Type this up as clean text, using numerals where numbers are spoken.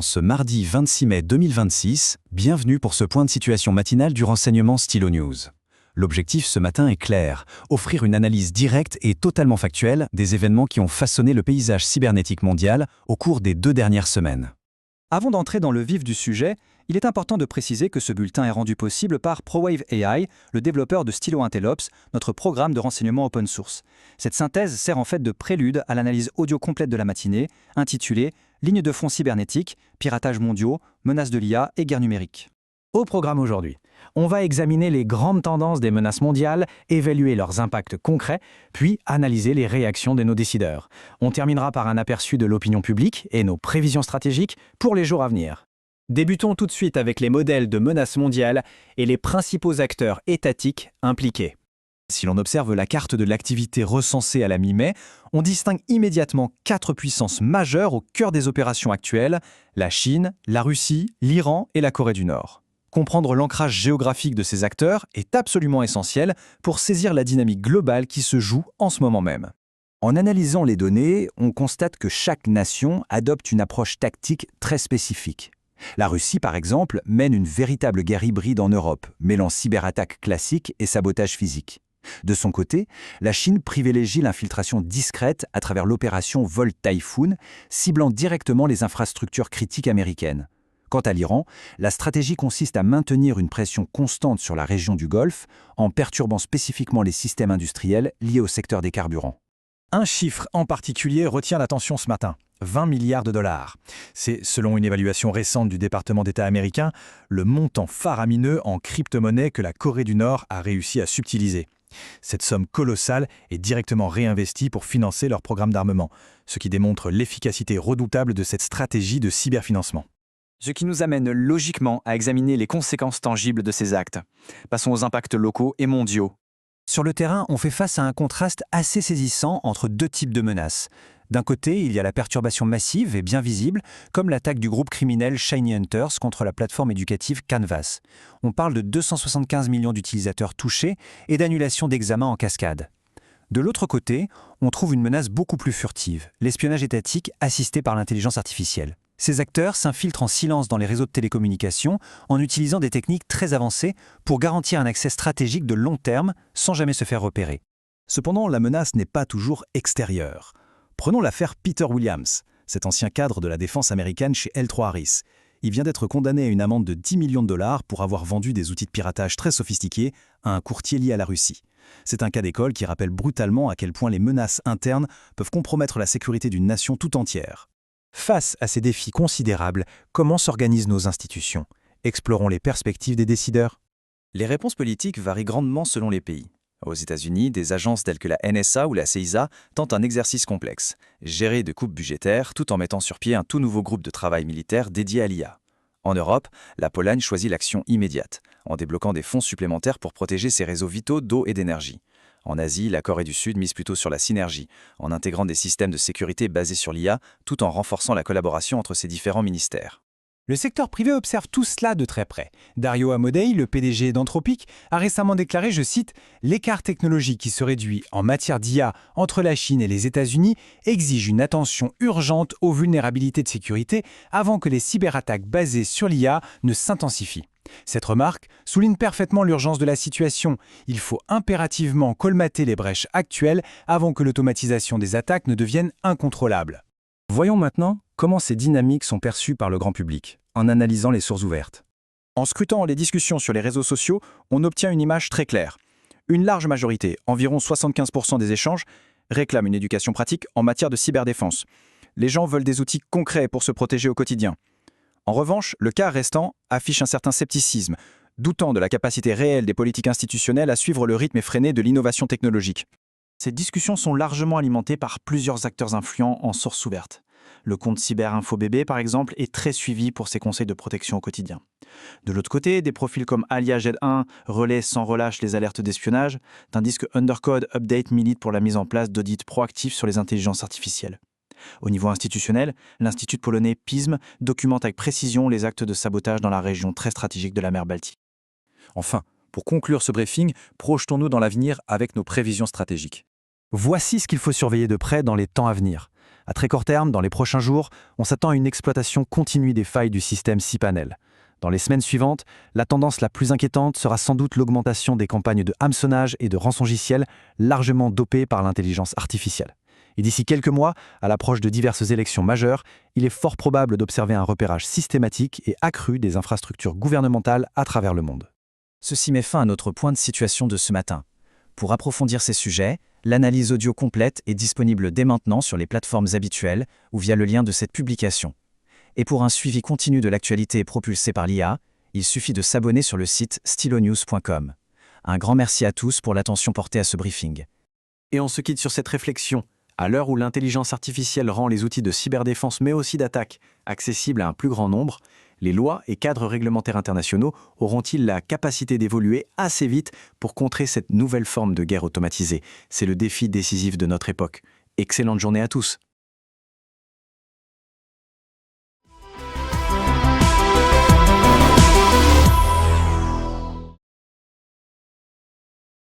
ce mardi 26 mai 2026, bienvenue pour ce point de situation matinal du renseignement Stylo News. L'objectif ce matin est clair, offrir une analyse directe et totalement factuelle des événements qui ont façonné le paysage cybernétique mondial au cours des 2 dernières semaines. Avant d'entrer dans le vif du sujet, il est important de préciser que ce bulletin est rendu possible par ProWave AI, le développeur de Stylo Intellops, notre programme de renseignement open source. Cette synthèse sert en fait de prélude à l'analyse audio complète de la matinée, intitulée « Ligne de front cybernétique, piratage mondiaux, menaces de l'IA et guerre numérique ». Au programme aujourd'hui, on va examiner les grandes tendances des menaces mondiales, évaluer leurs impacts concrets, puis analyser les réactions de nos décideurs. On terminera par un aperçu de l'opinion publique et nos prévisions stratégiques pour les jours à venir. Débutons tout de suite avec les modèles de menaces mondiales et les principaux acteurs étatiques impliqués. Si l'on observe la carte de l'activité recensée à la mi-mai, on distingue immédiatement 4 puissances majeures au cœur des opérations actuelles, la Chine, la Russie, l'Iran et la Corée du Nord. Comprendre l'ancrage géographique de ces acteurs est absolument essentiel pour saisir la dynamique globale qui se joue en ce moment même. En analysant les données, on constate que chaque nation adopte une approche tactique très spécifique. La Russie, par exemple, mène une véritable guerre hybride en Europe, mêlant cyberattaques classiques et sabotage physique. De son côté, la Chine privilégie l'infiltration discrète à travers l'opération Volt Typhoon, ciblant directement les infrastructures critiques américaines. Quant à l'Iran, la stratégie consiste à maintenir une pression constante sur la région du Golfe en perturbant spécifiquement les systèmes industriels liés au secteur des carburants. Un chiffre en particulier retient l'attention ce matin. 20 milliards de dollars. C'est, selon une évaluation récente du département d'État américain, le montant faramineux en crypto-monnaie que la Corée du Nord a réussi à subtiliser. Cette somme colossale est directement réinvestie pour financer leur programme d'armement, ce qui démontre l'efficacité redoutable de cette stratégie de cyberfinancement. Ce qui nous amène logiquement à examiner les conséquences tangibles de ces actes. Passons aux impacts locaux et mondiaux. Sur le terrain, on fait face à un contraste assez saisissant entre 2 types de menaces. D'un côté, il y a la perturbation massive et bien visible, comme l'attaque du groupe criminel Shiny Hunters contre la plateforme éducative Canvas. On parle de 275 millions d'utilisateurs touchés et d'annulations d'examens en cascade. De l'autre côté, on trouve une menace beaucoup plus furtive, l'espionnage étatique assisté par l'intelligence artificielle. Ces acteurs s'infiltrent en silence dans les réseaux de télécommunications en utilisant des techniques très avancées pour garantir un accès stratégique de long terme sans jamais se faire repérer. Cependant, la menace n'est pas toujours extérieure. Prenons l'affaire Peter Williams, cet ancien cadre de la défense américaine chez L3 Harris. Il vient d'être condamné à une amende de 10 millions de dollars pour avoir vendu des outils de piratage très sophistiqués à un courtier lié à la Russie. C'est un cas d'école qui rappelle brutalement à quel point les menaces internes peuvent compromettre la sécurité d'une nation tout entière. Face à ces défis considérables, comment s'organisent nos institutions? Explorons les perspectives des décideurs. Les réponses politiques varient grandement selon les pays. Aux États-Unis, des agences telles que la NSA ou la CIA tentent un exercice complexe, gérer de coupes budgétaires tout en mettant sur pied un tout nouveau groupe de travail militaire dédié à l'IA. En Europe, la Pologne choisit l'action immédiate, en débloquant des fonds supplémentaires pour protéger ses réseaux vitaux d'eau et d'énergie. En Asie, la Corée du Sud mise plutôt sur la synergie, en intégrant des systèmes de sécurité basés sur l'IA, tout en renforçant la collaboration entre ses différents ministères. Le secteur privé observe tout cela de très près. Dario Amodei, le PDG d'Anthropic, a récemment déclaré, je cite, « L'écart technologique qui se réduit en matière d'IA entre la Chine et les États-Unis exige une attention urgente aux vulnérabilités de sécurité avant que les cyberattaques basées sur l'IA ne s'intensifient. » Cette remarque souligne parfaitement l'urgence de la situation. Il faut impérativement colmater les brèches actuelles avant que l'automatisation des attaques ne devienne incontrôlable. Voyons maintenant comment ces dynamiques sont perçues par le grand public, en analysant les sources ouvertes. En scrutant les discussions sur les réseaux sociaux, on obtient une image très claire. Une large majorité, environ 75% des échanges, réclament une éducation pratique en matière de cyberdéfense. Les gens veulent des outils concrets pour se protéger au quotidien. En revanche, le quart restant affiche un certain scepticisme, doutant de la capacité réelle des politiques institutionnelles à suivre le rythme effréné de l'innovation technologique. Ces discussions sont largement alimentées par plusieurs acteurs influents en sources ouvertes. Le compte CyberinfoBB, par exemple, est très suivi pour ses conseils de protection au quotidien. De l'autre côté, des profils comme AliaZ1 relaient sans relâche les alertes d'espionnage, tandis que Undercode Update milite pour la mise en place d'audits proactifs sur les intelligences artificielles. Au niveau institutionnel, l'Institut polonais PISM documente avec précision les actes de sabotage dans la région très stratégique de la mer Baltique. Enfin, pour conclure ce briefing, projetons-nous dans l'avenir avec nos prévisions stratégiques. Voici ce qu'il faut surveiller de près dans les temps à venir. À très court terme, dans les prochains jours, on s'attend à une exploitation continue des failles du système cPanel. Dans les semaines suivantes, la tendance la plus inquiétante sera sans doute l'augmentation des campagnes de hameçonnage et de rançongiciel largement dopées par l'intelligence artificielle. Et d'ici quelques mois, à l'approche de diverses élections majeures, il est fort probable d'observer un repérage systématique et accru des infrastructures gouvernementales à travers le monde. Ceci met fin à notre point de situation de ce matin. Pour approfondir ces sujets, l'analyse audio complète est disponible dès maintenant sur les plateformes habituelles ou via le lien de cette publication. Et pour un suivi continu de l'actualité propulsée par l'IA, il suffit de s'abonner sur le site stylonews.com. Un grand merci à tous pour l'attention portée à ce briefing. Et on se quitte sur cette réflexion. À l'heure où l'intelligence artificielle rend les outils de cyberdéfense mais aussi d'attaque accessibles à un plus grand nombre, les lois et cadres réglementaires internationaux auront-ils la capacité d'évoluer assez vite pour contrer cette nouvelle forme de guerre automatisée? C'est le défi décisif de notre époque. Excellente journée à tous!